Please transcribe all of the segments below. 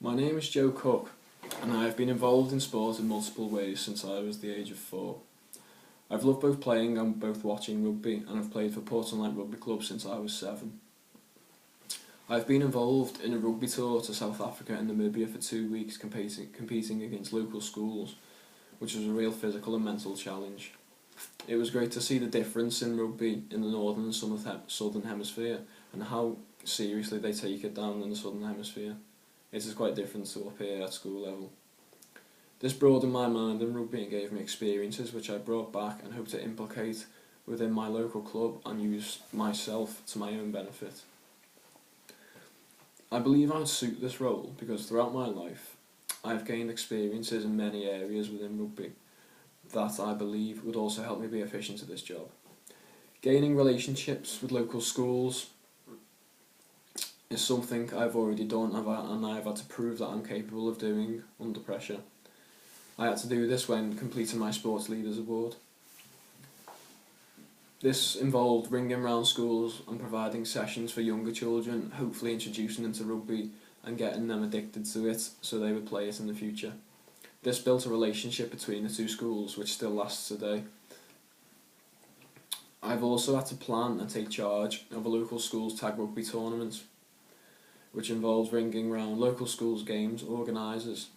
My name is Joe Cook, and I have been involved in sport in multiple ways since I was the age of 4. I've loved both playing and both watching rugby, and I've played for Portland Rugby Club since I was 7. I've been involved in a rugby tour to South Africa and Namibia for 2 weeks competing against local schools, which was a real physical and mental challenge. It was great to see the difference in rugby in the northern and southern hemisphere and how seriously they take it down in the southern hemisphere. It is quite different to up here at school level. This broadened my mind in rugby and gave me experiences which I brought back and hope to implicate within my local club and use myself to my own benefit. I believe I would suit this role because throughout my life I have gained experiences in many areas within rugby that I believe would also help me be efficient at this job. Gaining relationships with local schools is something I've already done and I've had to prove that I'm capable of doing under pressure. I had to do this when completing my Sports Leaders Award. This involved ringing round schools and providing sessions for younger children, hopefully introducing them to rugby and getting them addicted to it so they would play it in the future. This built a relationship between the two schools which still lasts today. I've also had to plan and take charge of a local school's tag rugby tournament, which involves ringing round local schools' games organisers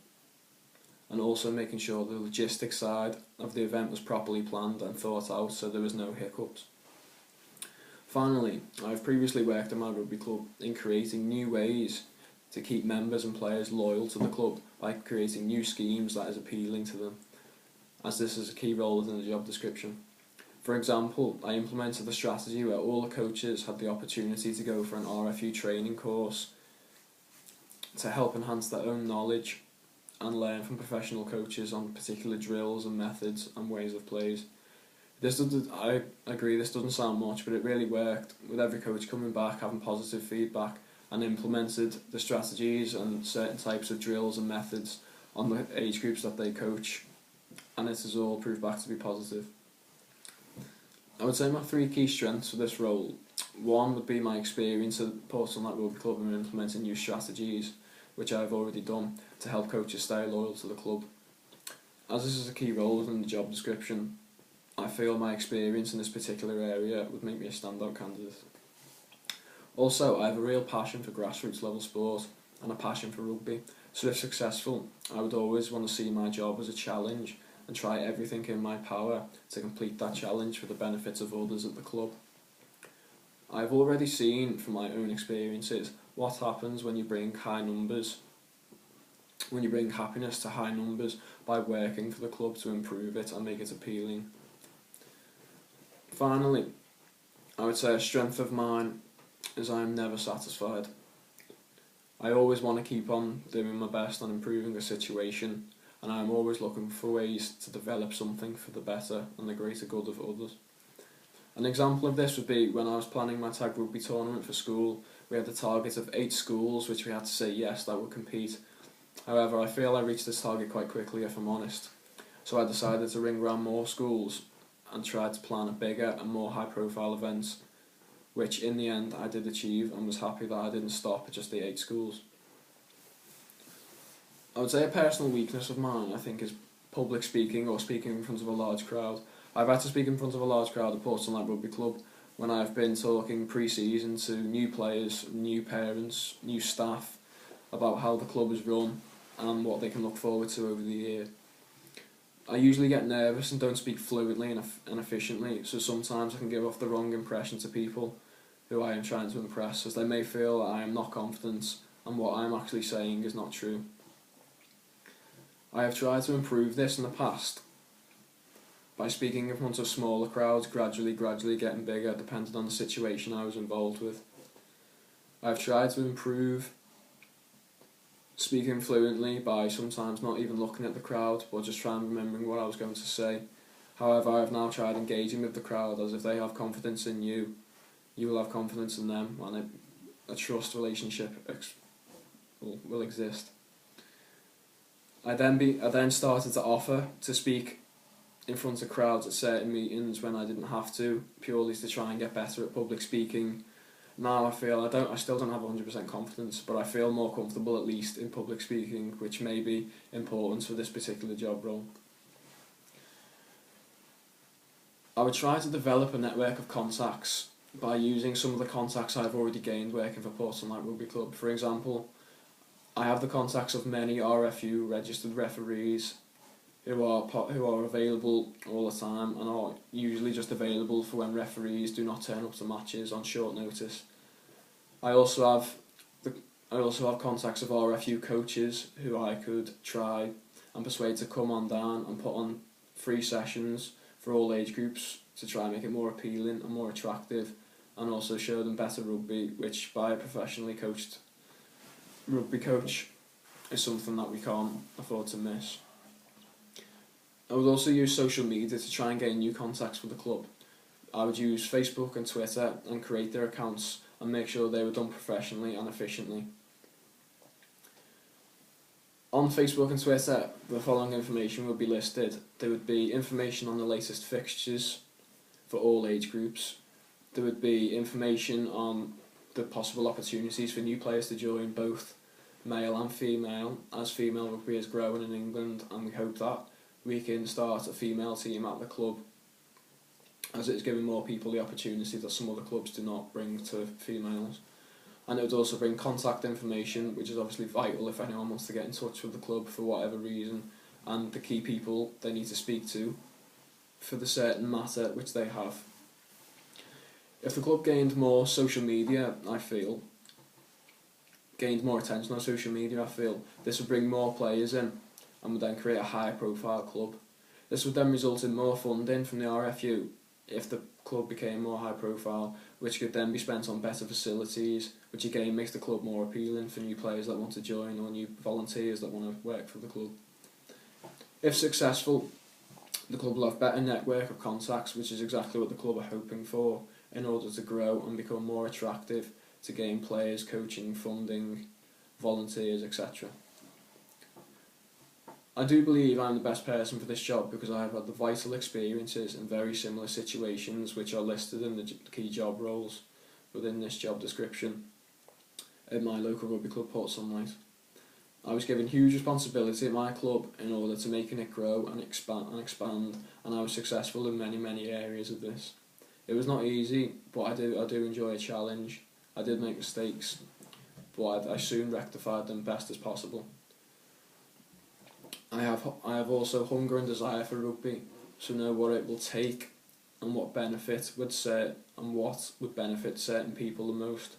and also making sure the logistics side of the event was properly planned and thought out so there was no hiccups. Finally, I've previously worked at my rugby club in creating new ways to keep members and players loyal to the club by creating new schemes that is appealing to them, as this is a key role within the job description. For example, I implemented a strategy where all the coaches had the opportunity to go for an RFU training course to help enhance their own knowledge and learn from professional coaches on particular drills and methods and ways of plays. I agree this doesn't sound much, but it really worked, with every coach coming back having positive feedback and implemented the strategies and certain types of drills and methods on the age groups that they coach, and it has all proved back to be positive. I would say my 3 key strengths for this role: 1 would be my experience at Portland Rugby Club in implementing new strategies, which I have already done, to help coaches stay loyal to the club. As this is a key role within the job description, I feel my experience in this particular area would make me a standout candidate. Also, I have a real passion for grassroots level sport and a passion for rugby, so if successful, I would always want to see my job as a challenge and try everything in my power to complete that challenge for the benefit of others at the club. I've already seen from my own experiences what happens when you bring happiness to high numbers by working for the club to improve it and make it appealing. Finally, I would say a strength of mine is I am never satisfied. I always want to keep on doing my best and improving the situation, and I am always looking for ways to develop something for the better and the greater good of others. An example of this would be when I was planning my tag rugby tournament for school. We had a target of 8 schools which we had to say yes that would compete. However, I feel I reached this target quite quickly, if I'm honest. So I decided to ring round more schools and tried to plan a bigger and more high profile event, which in the end I did achieve, and was happy that I didn't stop at just the 8 schools. I would say a personal weakness of mine, I think, is public speaking or speaking in front of a large crowd. I've had to speak in front of a large crowd at Portland Rugby Club when I've been talking pre-season to new players, new parents, new staff about how the club is run and what they can look forward to over the year. I usually get nervous and don't speak fluently and efficiently, so sometimes I can give off the wrong impression to people who I am trying to impress, as they may feel that I am not confident and what I am actually saying is not true. I have tried to improve this in the past by speaking in front of smaller crowds, gradually getting bigger depending on the situation I was involved with. I've tried to improve speaking fluently by sometimes not even looking at the crowd, but just trying remembering what I was going to say. However, I have now tried engaging with the crowd, as if they have confidence in you, you will have confidence in them, and a trust relationship will exist. I then started to offer to speak in front of crowds at certain meetings when I didn't have to, purely to try and get better at public speaking Now I still don't have 100% confidence, but I feel more comfortable at least in public speaking, which may be important for this particular job role. I would try to develop a network of contacts by using some of the contacts I've already gained working for Portsmouth Rugby Club. For example, I have the contacts of many RFU registered referees who are available all the time and are usually just available for when referees do not turn up to matches on short notice. I also have contacts of RFU coaches who I could try and persuade to come on down and put on free sessions for all age groups to try and make it more appealing and more attractive, and also show them better rugby, which by a professionally coached rugby coach is something that we can't afford to miss. I would also use social media to try and gain new contacts for the club. I would use Facebook and Twitter and create their accounts and make sure they were done professionally and efficiently. On Facebook and Twitter, the following information would be listed. There would be information on the latest fixtures for all age groups. There would be information on the possible opportunities for new players to join, both male and female, as female rugby is growing in England, and we hope that we can start a female team at the club, as it is giving more people the opportunity that some other clubs do not bring to females. And it would also bring contact information, which is obviously vital if anyone wants to get in touch with the club for whatever reason, and the key people they need to speak to for the certain matter which they have. If the club gained more social media, gained more attention on social media, I feel this would bring more players in and would then create a higher profile club. This would then result in more funding from the RFU if the club became more high profile, which could then be spent on better facilities, which again makes the club more appealing for new players that want to join or new volunteers that want to work for the club. If successful, the club will have better network of contacts, which is exactly what the club are hoping for in order to grow and become more attractive to gain players, coaching, funding, volunteers, etc. I do believe I'm the best person for this job because I have had the vital experiences in very similar situations which are listed in the key job roles within this job description at my local rugby club, Port Sunlight. I was given huge responsibility at my club in order to making it grow and expand, and I was successful in many areas of this. It was not easy, but I do enjoy a challenge. I did make mistakes, but I soon rectified them best as possible. I have also hunger and desire for rugby, so know what it will take and what would benefit certain people the most.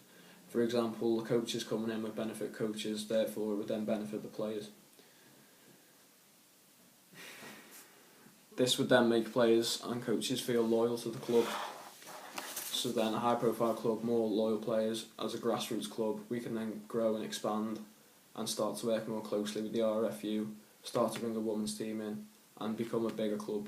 For example, the coaches coming in would benefit coaches, therefore it would then benefit the players. This would then make players and coaches feel loyal to the club. So then a high profile club, more loyal players. As a grassroots club, we can then grow and expand and start to work more closely with the RFU, start to bring a women's team in and become a bigger club.